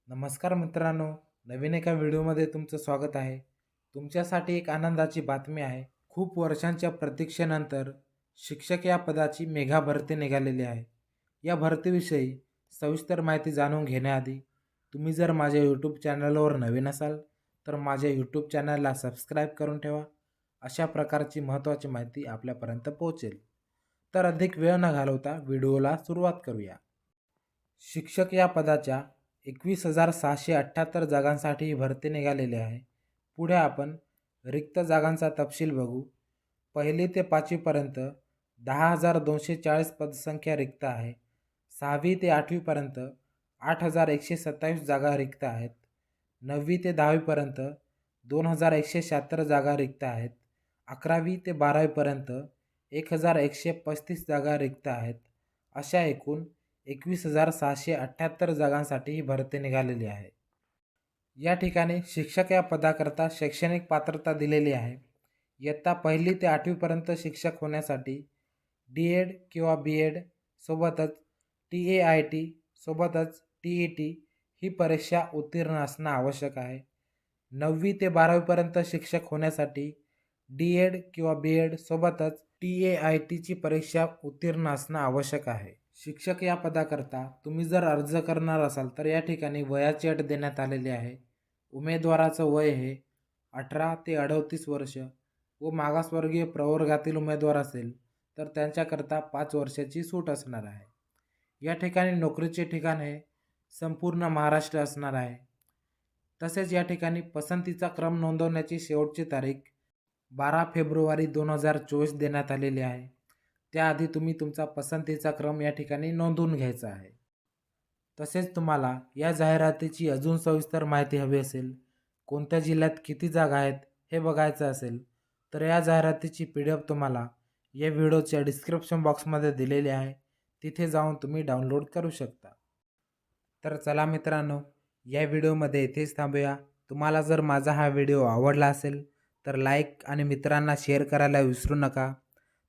नमस्कार मित्रांनो, नवीन एका व्हिडिओमध्ये तुमचं स्वागत आहे. तुमच्यासाठी एक आनंदाची बातमी आहे. खूप वर्षांच्या प्रतीक्षेनंतर शिक्षक या पदाची मेगा भरती निघालेली आहे. या भरतीविषयी सविस्तर माहिती जाणून घेण्याआधी तुम्ही जर माझ्या यूट्यूब चॅनलवर नवीन असाल तर माझ्या यूट्यूब चॅनलला सबस्क्राईब करून ठेवा. अशा प्रकारची महत्त्वाची माहिती आपल्यापर्यंत पोहोचेल. तर अधिक वेळ न घालवता व्हिडिओला सुरुवात करूया. शिक्षक या पदाच्या 21,678 जागांसाठी ही भरती निघालेली आहे. पुढे आपण रिक्त जागांचा तपशील बघू. 1ली ते 5वीपर्यंत 10,240 पदसंख्या रिक्त आहे. 6वी ते 8वीपर्यंत 8,127 जागा रिक्त आहेत. 9वी ते 10वीपर्यंत 2,176 जागा रिक्त आहेत. 11वी ते 12वीपर्यंत 1,135 जागा रिक्त आहेत. अशा एकूण 21,678 जागांसाठी ही भरती निघालेली आहे. या ठिकाणी शिक्षक या पदाकरता शैक्षणिक पात्रता दिलेली आहे. इयत्ता 1ली ते 8वीपर्यंत शिक्षक होण्यासाठी डी.एड किंवा बी.एड सोबतच TAIT सोबतच TET ही परीक्षा उत्तीर्ण असणं आवश्यक आहे. 9वी ते 12वीपर्यंत शिक्षक होण्यासाठी डी.एड किंवा बी.एड सोबतच TAITची परीक्षा उत्तीर्ण असणं आवश्यक आहे. शिक्षक या पदाकरता तुम्ही जर अर्ज करणार असाल तर या ठिकाणी वयाची अट देण्यात आलेली आहे. उमेदवाराचं वय हे 18 ते 38 वर्ष व मागासवर्गीय प्रवर्गातील उमेदवार असेल तर त्यांच्याकरता 5 वर्षाची सूट असणार आहे. या ठिकाणी नोकरीचे ठिकाण हे संपूर्ण महाराष्ट्र असणार आहे. तसेच या ठिकाणी पसंतीचा क्रम नोंदवण्याची शेवटची तारीख 12 फेब्रुवारी 2024 देण्यात आलेली आहे. त्याआधी तुम्ही तुमचा पसंतीचा क्रम या ठिकाणी नोंदवून घ्यायचा आहे. तसेच तुम्हाला या जाहिरातीची अजून सविस्तर माहिती हवी असेल, कोणत्या जिल्ह्यात किती जागा आहेत हे बघायचं असेल तर या जाहिरातीची PDF तुम्हाला या व्हिडिओच्या डिस्क्रिप्शन बॉक्समध्ये दिलेली आहे. तिथे जाऊन तुम्ही डाउनलोड करू शकता. तर चला मित्रांनो, या व्हिडिओमध्ये इथेच थांबूया. तुम्हाला जर माझा हा व्हिडिओ आवडला असेल तर लाईक आणि मित्रांना शेअर करायला विसरू नका.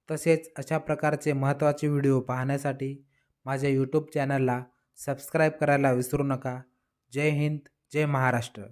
तसेच अशा प्रकारचे महत्त्वाचे व्हिडिओ पाहण्यासाठी माझ्या यूट्यूब चॅनलला सबस्क्राईब करायला विसरू नका. जय हिंद, जय महाराष्ट्र.